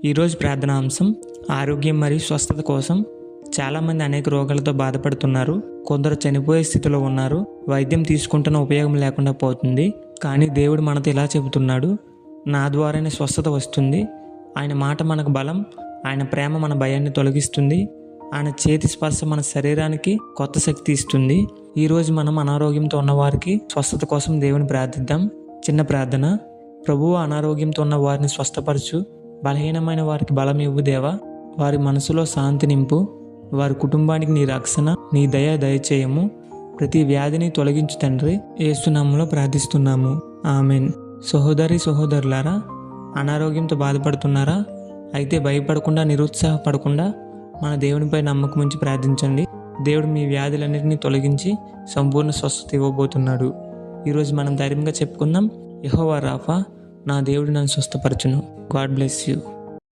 ఈరోజు ప్రార్థనాంశం ఆరోగ్యం మరియు స్వస్థత కోసం. చాలామంది అనేక రోగాలతో బాధపడుతున్నారు. కొందరు చనిపోయే స్థితిలో ఉన్నారు. వైద్యం తీసుకుంటున్న ఉపయోగం లేకుండా పోతుంది. కానీ దేవుడు మనతో ఇలా చెబుతున్నాడు, నా ద్వారానే స్వస్థత వస్తుంది. ఆయన మాట మనకు బలం. ఆయన ప్రేమ మన భయాన్ని తొలగిస్తుంది. ఆయన చేతి స్పర్శ మన శరీరానికి కొత్త శక్తి ఇస్తుంది. ఈరోజు మనం అనారోగ్యంతో ఉన్న వారికి స్వస్థత కోసం దేవుని ప్రార్థిద్దాం. చిన్న ప్రార్థన. ప్రభువు, అనారోగ్యంతో ఉన్న వారిని స్వస్థపరచు. బలహీనమైన వారికి బలం ఇవ్వు దేవా. వారి మనసులో శాంతి నింపు. వారి కుటుంబానికి నీ రక్షణ, నీ దయచేయము. ప్రతి వ్యాధిని తొలగించు తండ్రి. యేసు నామములో ప్రార్థిస్తున్నాము, ఆమెన్. సహోదరులారా, అనారోగ్యంతో బాధపడుతున్నారా? అయితే భయపడకుండా, నిరుత్సాహపడకుండా మన దేవునిపై నమ్మకం ఉంచి ప్రార్థించండి. దేవుడు మీ వ్యాధులన్నింటినీ తొలగించి సంపూర్ణ స్వస్థత ఇవ్వబోతున్నాడు. ఈరోజు మనం ధైర్యంగా చెప్పుకుందాం, యెహోవా రాఫా, నా దేవుడు నన్ను స్వస్థపరచును. God bless you.